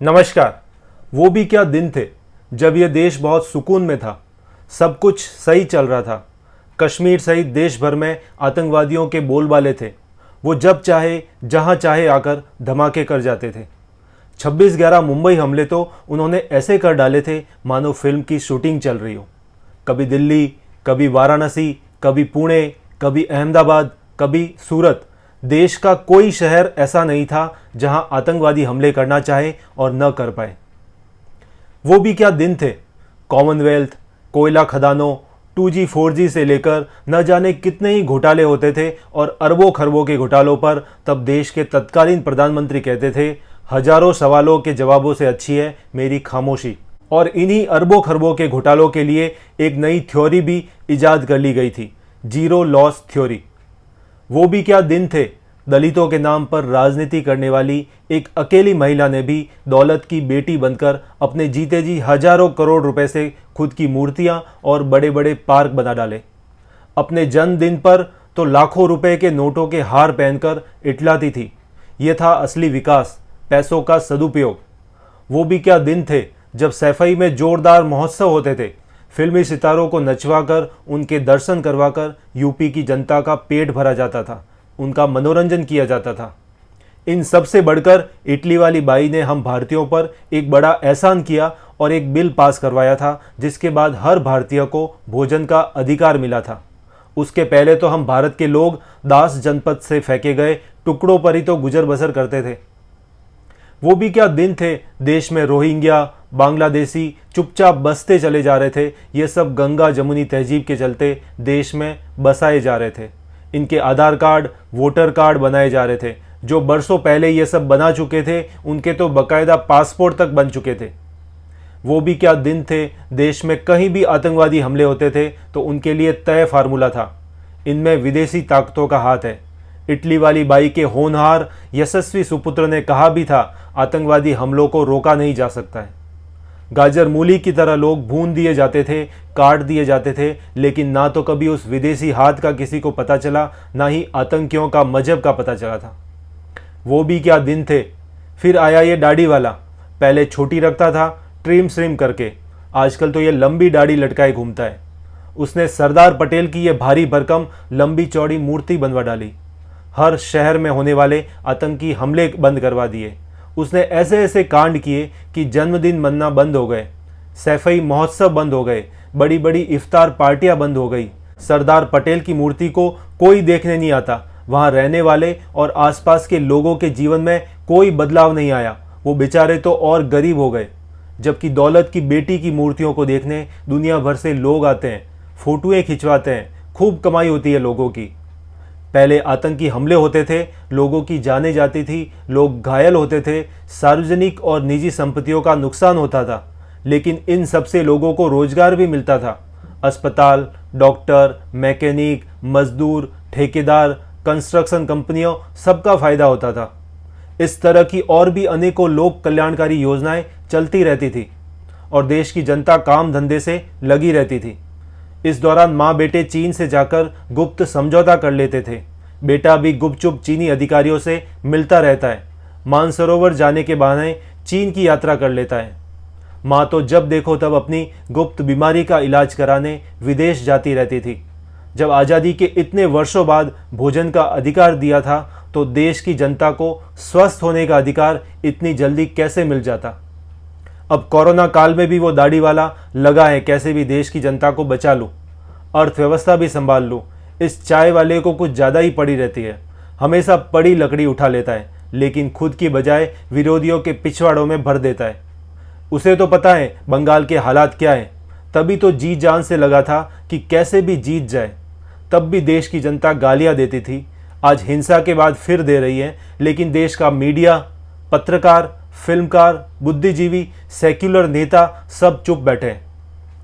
नमस्कार। वो भी क्या दिन थे जब यह देश बहुत सुकून में था, सब कुछ सही चल रहा था। कश्मीर सहित देश भर में आतंकवादियों के बोलबाले थे। वो जब चाहे जहां चाहे आकर धमाके कर जाते थे। 26/11 मुंबई हमले तो उन्होंने ऐसे कर डाले थे मानो फिल्म की शूटिंग चल रही हो। कभी दिल्ली, कभी वाराणसी, कभी पुणे, कभी अहमदाबाद, कभी सूरत। देश का कोई शहर ऐसा नहीं था जहां आतंकवादी हमले करना चाहे और न कर पाए। वो भी क्या दिन थे। कॉमनवेल्थ, कोयला खदानों, 2G 4G से लेकर न जाने कितने ही घोटाले होते थे और अरबों खरबों के घोटालों पर तब देश के तत्कालीन प्रधानमंत्री कहते थे, हजारों सवालों के जवाबों से अच्छी है मेरी खामोशी। और इन्हीं अरबों खरबों के घोटालों के लिए एक नई थ्योरी भी इजाद कर ली गई थी, जीरो लॉस थ्योरी। वो भी क्या दिन थे। दलितों के नाम पर राजनीति करने वाली एक अकेली महिला ने भी दौलत की बेटी बनकर अपने जीते जी हजारों करोड़ रुपए से खुद की मूर्तियां और बड़े बड़े पार्क बना डाले। अपने जन्मदिन पर तो लाखों रुपए के नोटों के हार पहनकर इटलाती थी। ये था असली विकास, पैसों का सदुपयोग। वो भी क्या दिन थे जब सैफई में जोरदार महोत्सव होते थे। फिल्मी सितारों को नचवाकर, उनके दर्शन करवाकर यूपी की जनता का पेट भरा जाता था, उनका मनोरंजन किया जाता था। इन सब से बढ़कर इटली वाली बाई ने हम भारतीयों पर एक बड़ा एहसान किया और एक बिल पास करवाया था जिसके बाद हर भारतीय को भोजन का अधिकार मिला था। उसके पहले तो हम भारत के लोग दास जनपद से फेंके गए टुकड़ों पर ही तो गुजर बसर करते थे। वो भी क्या दिन थे। देश में रोहिंग्या, बांग्लादेशी चुपचाप बसते चले जा रहे थे। ये सब गंगा जमुनी तहजीब के चलते देश में बसाए जा रहे थे। इनके आधार कार्ड, वोटर कार्ड बनाए जा रहे थे। जो बरसों पहले ये सब बना चुके थे उनके तो बाकायदा पासपोर्ट तक बन चुके थे। वो भी क्या दिन थे। देश में कहीं भी आतंकवादी हमले होते थे तो उनके लिए तय फार्मूला था, इनमें विदेशी ताकतों का हाथ है। इटली वाली बाई के होनहार यशस्वी सुपुत्र ने कहा भी था, आतंकवादी हमलों को रोका नहीं जा सकता है। गाजर मूली की तरह लोग भून दिए जाते थे, काट दिए जाते थे, लेकिन ना तो कभी उस विदेशी हाथ का किसी को पता चला, ना ही आतंकियों का मजहब का पता चला था। वो भी क्या दिन थे। फिर आया ये दाढ़ी वाला। पहले छोटी रखता था ट्रिम श्रिम करके, आजकल तो ये लंबी दाढ़ी लटकाए घूमता है। उसने सरदार पटेल की ये भारी भरकम लंबी चौड़ी मूर्ति बनवा डाली। हर शहर में होने वाले आतंकी हमले बंद करवा दिए। उसने ऐसे ऐसे कांड किए कि जन्मदिन मनना बंद हो गए, सैफई महोत्सव बंद हो गए, बड़ी बड़ी इफ्तार पार्टियां बंद हो गई। सरदार पटेल की मूर्ति को कोई देखने नहीं आता। वहां रहने वाले और आसपास के लोगों के जीवन में कोई बदलाव नहीं आया। वो बेचारे तो और गरीब हो गए। जबकि दौलत की बेटी की मूर्तियों को देखने दुनिया भर से लोग आते हैं, फोटोएं खिंचवाते हैं, खूब कमाई होती है लोगों की। पहले आतंकी हमले होते थे, लोगों की जानें जाती थी, लोग घायल होते थे, सार्वजनिक और निजी संपत्तियों का नुकसान होता था, लेकिन इन सबसे लोगों को रोजगार भी मिलता था। अस्पताल, डॉक्टर, मैकेनिक, मजदूर, ठेकेदार, कंस्ट्रक्शन कंपनियों, सबका फायदा होता था। इस तरह की और भी अनेकों लोक कल्याणकारी योजनाएं चलती रहती थी और देश की जनता काम धंधे से लगी रहती थी। इस दौरान माँ बेटे चीन से जाकर गुप्त समझौता कर लेते थे। बेटा भी गुपचुप चीनी अधिकारियों से मिलता रहता है। मानसरोवर जाने के बहाने चीन की यात्रा कर लेता है। माँ तो जब देखो तब अपनी गुप्त बीमारी का इलाज कराने विदेश जाती रहती थी। जब आज़ादी के इतने वर्षों बाद भोजन का अधिकार दिया था तो देश की जनता को स्वस्थ होने का अधिकार इतनी जल्दी कैसे मिल जाता। अब कोरोना काल में भी वो दाढ़ी वाला लगा है कैसे भी देश की जनता को बचा लूं, अर्थव्यवस्था भी संभाल लूं। इस चाय वाले को कुछ ज़्यादा ही पड़ी रहती है, हमेशा पड़ी लकड़ी उठा लेता है, लेकिन खुद की बजाय विरोधियों के पिछवाड़ों में भर देता है। उसे तो पता है बंगाल के हालात क्या है, तभी तो जी जान से लगा था कि कैसे भी जीत जाए। तब भी देश की जनता गालियाँ देती थी, आज हिंसा के बाद फिर दे रही है, लेकिन देश का मीडिया, पत्रकार, फिल्मकार, बुद्धिजीवी, सेक्युलर नेता सब चुप बैठे हैं।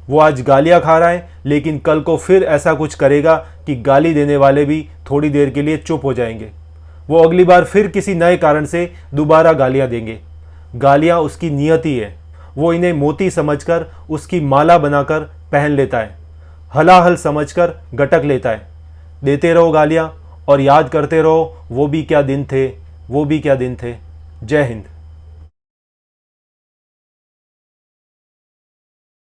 वो आज गालियां खा रहा है, लेकिन कल को फिर ऐसा कुछ करेगा कि गाली देने वाले भी थोड़ी देर के लिए चुप हो जाएंगे। वो अगली बार फिर किसी नए कारण से दोबारा गालियां देंगे। गालियां उसकी नियति है, वो इन्हें मोती समझकर उसकी माला बनाकर पहन लेता है, हलाहल समझकर गटक लेता है। देते रहो गालियां और याद करते रहो वो भी क्या दिन थे, वो भी क्या दिन थे। जय हिंद।